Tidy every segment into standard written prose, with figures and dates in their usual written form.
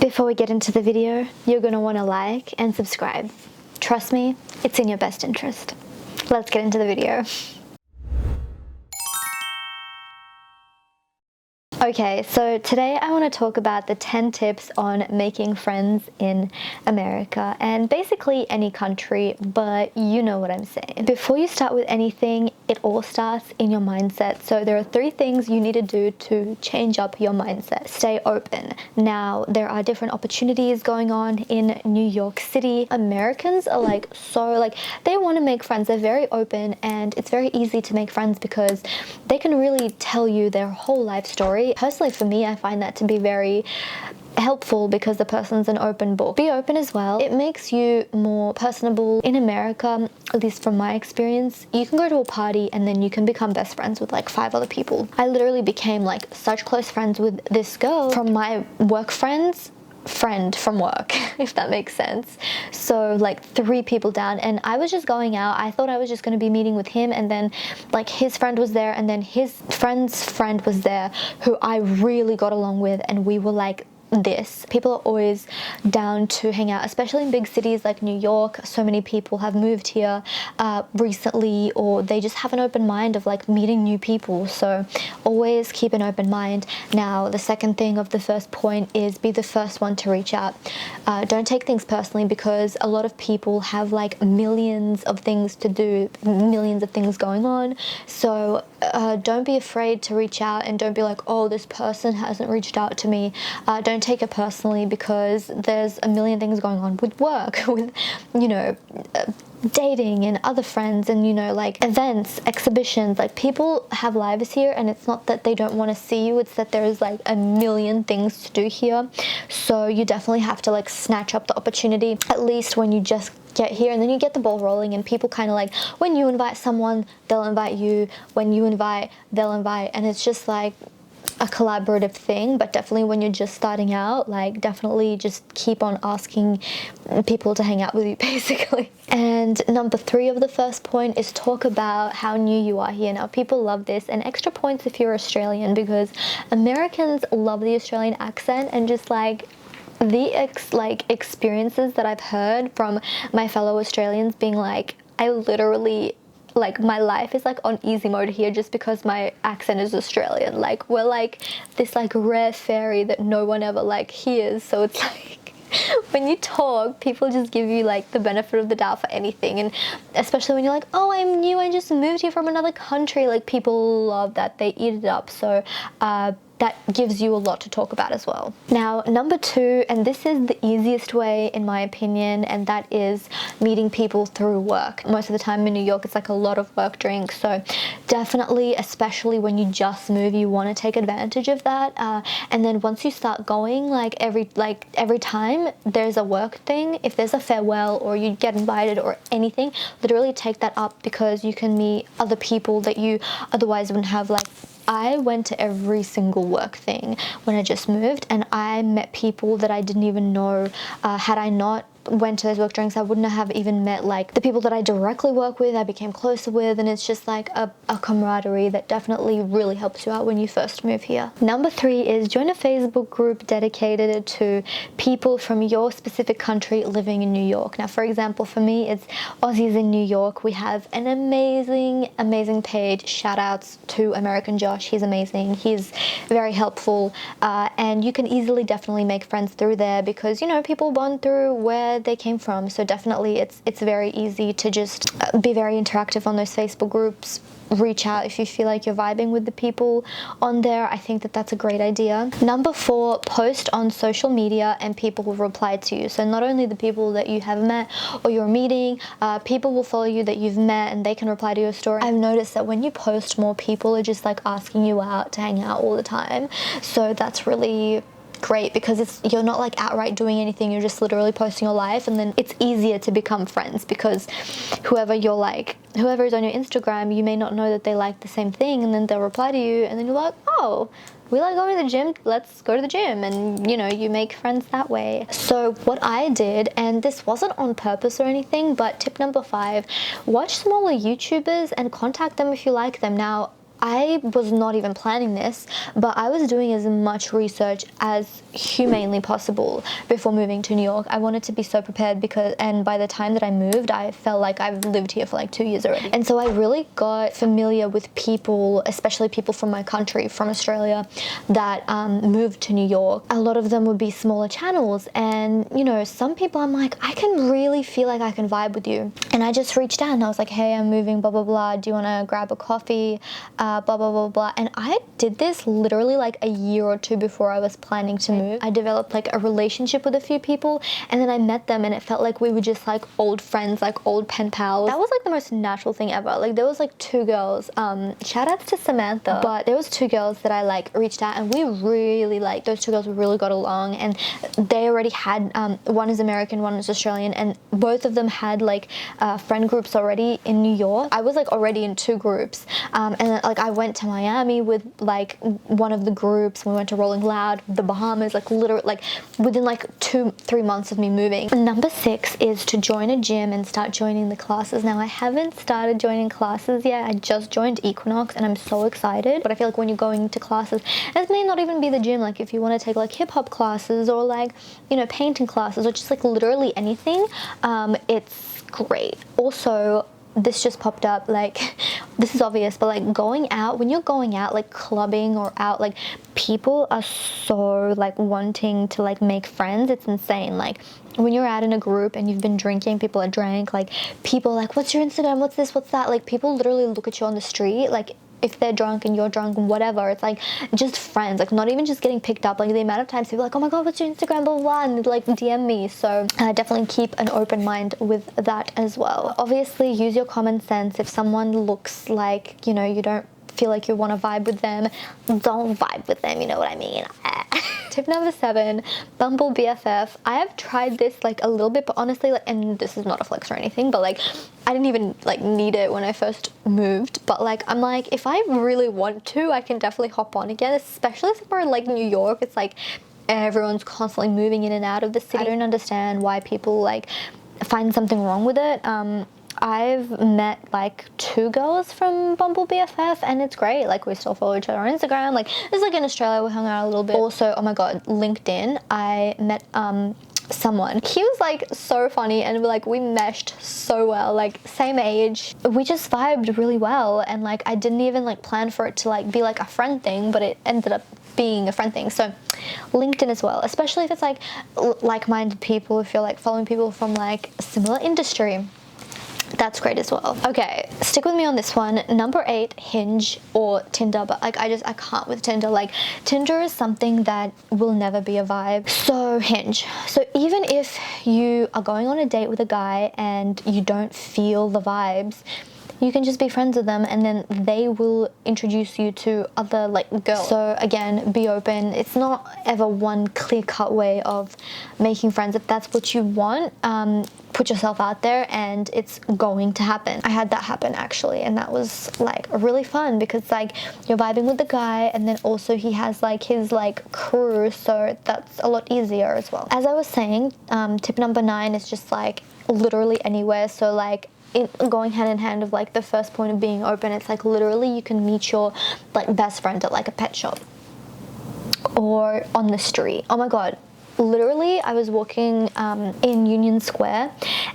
Before we get into the video, you're going to want to like and subscribe. Trust me, it's in your best interest. Let's get into the video. Okay, so today I want to talk about the 10 tips on making friends in America and basically any country, but you know what I'm saying. Before you start with anything, it all starts in your mindset. So there are 3 things you need to do to change up your mindset. Stay open. Now, there are different opportunities going on in New York City. Americans are they want to make friends. They're very open and it's very easy to make friends because they can really tell you their whole life story. Personally, for me, I find that to be very helpful because the person's an open book. Be open as well. It makes you more personable. In America, at least from my experience, you can go to a party and then you can become best friends with like 5 other people. I literally became like such close friends with this girl from my work friend from work, if that makes sense. So like 3 people down, and I was just going out. I thought I was just going to be meeting with him, and then like his friend was there, and then his friend's friend was there who I really got along with, and we were like this. People are always down to hang out, especially in big cities like New York. So many people have moved here recently, or they just have an open mind of like meeting new people. So always keep an open mind. Now, the second thing of the first point is be the first one to reach out. Don't take things personally because a lot of people have like millions of things to do, millions of things going on. So don't be afraid to reach out, and don't be like, oh, this person hasn't reached out to me. Don't take it personally because there's a million things going on with work, with, dating and other friends and, like events, exhibitions. Like people have lives here, and it's not that they don't want to see you, it's that there's like a million things to do here. So you definitely have to like snatch up the opportunity, at least when you just get here, and then you get the ball rolling, and people kind of like, when you invite someone, they'll invite you, when you invite, they'll invite, and it's just like a collaborative thing. But definitely when you're just starting out, like definitely just keep on asking people to hang out with you basically. And number 3 of the first point is talk about how new you are here. Now, people love this, and extra points if you're Australian, because Americans love the Australian accent, and just like the experiences that I've heard from my fellow Australians being like, I literally, like, my life is like on easy mode here just because my accent is Australian. Like, we're like this like rare fairy that no one ever like hears. So it's like when you talk, people just give you like the benefit of the doubt for anything. And especially when you're like, oh, I'm new, I just moved here from another country, like people love that, they eat it up. So that gives you a lot to talk about as well. Now, number 2, and this is the easiest way in my opinion, and that is meeting people through work. Most of the time in New York, it's like a lot of work drinks. So definitely, especially when you just move, you want to take advantage of that. And then once you start going, like every time there's a work thing, if there's a farewell or you get invited or anything, literally take that up, because you can meet other people that you otherwise wouldn't have. Like, I went to every single work thing when I just moved, and I met people that I didn't even know. Had I not went to those work drinks, I wouldn't have even met like the people that I directly work with, I became closer with, and it's just like a camaraderie that definitely really helps you out when you first move here. Number 3 is join a Facebook group dedicated to people from your specific country living in New York. Now, for example, for me, it's Aussies in New York. We have an amazing page. Shout outs to American Josh. He's amazing. He's very helpful, and you can easily definitely make friends through there because, people bond through where they came from. So definitely it's very easy to just be very interactive on those Facebook groups. Reach out if you feel like you're vibing with the people on there. I think that that's a great idea. Number 4, post on social media and people will reply to you. So not only the people that you have met or you're meeting, people will follow you that you've met and they can reply to your story. I've noticed that when you post, more people are just like asking you out to hang out all the time. So that's really great because you're not like outright doing anything, you're just literally posting your life, and then it's easier to become friends because whoever is on your Instagram, you may not know that they like the same thing, and then they'll reply to you, and then you're like, oh, we like going to the gym, let's go to the gym, and you make friends that way. So what I did, and this wasn't on purpose or anything, but tip number 5, watch smaller YouTubers and contact them if you like them. Now, I was not even planning this, but I was doing as much research as humanely possible before moving to New York. I wanted to be so prepared and by the time that I moved, I felt like I've lived here for like 2 years already. And so I really got familiar with people, especially people from my country, from Australia, that moved to New York. A lot of them would be smaller channels, and you know, some people I'm like, I can really feel like I can vibe with you. And I just reached out and I was like, hey, I'm moving, blah, blah, blah. Do you want to grab a coffee? Blah, blah, blah, blah. And I did this literally like a year or two before I was planning to move. I developed like a relationship with a few people, and then I met them and it felt like we were just like old friends, like old pen pals. That was like the most natural thing ever. Like there was like 2 girls, shout outs to Samantha, but there was 2 girls that I like reached out, and we really like, those 2 girls really got along, and they already had, one is American, one is Australian, and both of them had like friend groups already in New York. I was like already in 2 groups, and then, like I went to Miami with like one of the groups. We went to Rolling Loud, the Bahamas, like literally like within like 2-3 months of me moving. Number 6 is to join a gym and start joining the classes. Now I haven't started joining classes yet. I just joined Equinox and I'm so excited, but I feel like when you're going to classes, and it may not even be the gym, like if you want to take like hip hop classes or like, you know, painting classes or just like literally anything, it's great. Also, this just popped up, like this is obvious, but like going out, when you're going out like clubbing or out, like people are so like wanting to like make friends. It's insane. Like when you're out in a group and you've been drinking, people are drank, like people are like, what's your Instagram, what's this, what's that, like people literally look at you on the street, like if they're drunk and you're drunk, whatever, it's like just friends, like not even just getting picked up. Like the amount of times people are like, oh my god, what's your Instagram, blah blah blah, and like DM me. So definitely keep an open mind with that as well. Obviously use your common sense. If someone looks like, you know, you don't feel like you want to vibe with them, don't vibe with them, you know what I mean. Tip number 7, Bumble BFF. I have tried this like a little bit, but honestly, like, and this is not a flex or anything, but like I didn't even like need it when I first moved, but like I'm like, if I really want to, I can definitely hop on again, especially somewhere like New York. It's like everyone's constantly moving in and out of the city. I don't understand why people like find something wrong with it. I've met like 2 girls from Bumble BFF and it's great. Like we still follow each other on Instagram. Like it's like in Australia, we hung out a little bit. Also, oh my god, LinkedIn, I met someone. He was like so funny and like we meshed so well, like same age. We just vibed really well, and like I didn't even like plan for it to like be like a friend thing, but it ended up being a friend thing. So LinkedIn as well, especially if it's like like-minded people, if you're like following people from like a similar industry. That's great as well. Okay, stick with me on this one. Number 8, Hinge or Tinder, but like I can't with Tinder. Like Tinder is something that will never be a vibe. So Hinge. So even if you are going on a date with a guy and you don't feel the vibes, you can just be friends with them and then they will introduce you to other like girls. So again, be open. It's not ever one clear-cut way of making friends. If that's what you want, put yourself out there and it's going to happen. I had that happen actually, and that was like really fun because like you're vibing with the guy and then also he has like his like crew, so that's a lot easier as well. As I was saying, tip number 9 is just like literally anywhere. So like going hand in hand of like the first point of being open, it's like literally you can meet your like best friend at like a pet shop or on the street. Oh my god, literally I was walking in Union Square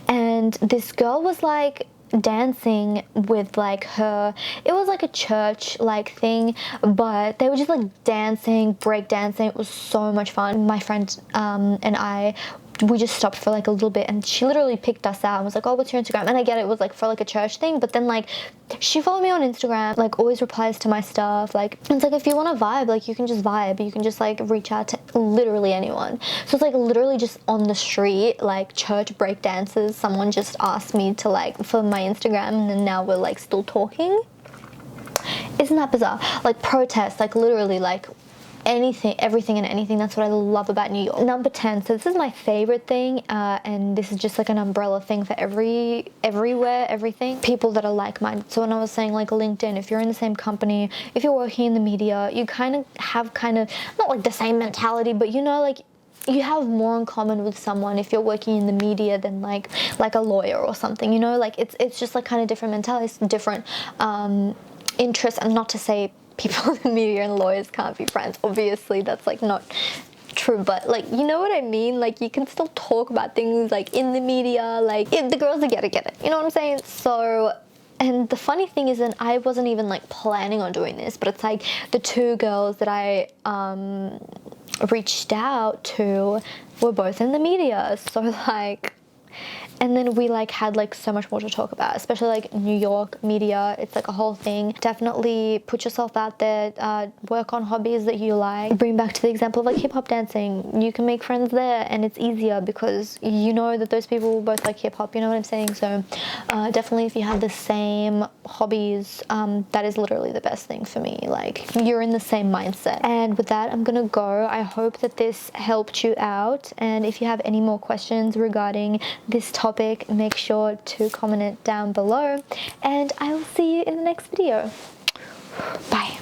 and this girl was like dancing with like her, it was like a church like thing, but they were just like dancing, break dancing. It was so much fun. My friend and we just stopped for like a little bit and she literally picked us out and was like, oh, what's your Instagram? And I get it was like for like a church thing, but then like she followed me on Instagram, like always replies to my stuff. Like it's like if you want to vibe, like you can just vibe, you can just like reach out to literally anyone. So it's like literally just on the street, like church break dances, someone just asked me to like for my Instagram and then now we're like still talking. Isn't that bizarre? Like protests, like literally like anything, everything and anything. That's what I love about New York. Number 10, so this is my favorite thing, and this is just like an umbrella thing for everywhere, everything. People that are like-minded. So when I was saying like LinkedIn, if you're in the same company, if you're working in the media, you kind of have not like the same mentality, but you know, like you have more in common with someone if you're working in the media than like a lawyer or something, you know, like it's just like kind of different mentalities, different interests, and not to say people in the media and lawyers can't be friends. Obviously, that's like not true, but like, you know what I mean? Like, you can still talk about things like in the media, like the girls that get it, you know what I'm saying? So, and the funny thing is that I wasn't even like planning on doing this, but it's like the two girls that I reached out to were both in the media, so like, and then we like had like so much more to talk about, especially like New York media. It's like a whole thing. Definitely put yourself out there, work on hobbies that you like. Bring back to the example of like hip hop dancing. You can make friends there, and it's easier because you know that those people both like hip hop, you know what I'm saying? So definitely if you have the same hobbies, that is literally the best thing for me. Like, you're in the same mindset. And with that, I'm gonna go. I hope that this helped you out, and if you have any more questions regarding this topic, make sure to comment it down below, and I will see you in the next video. Bye.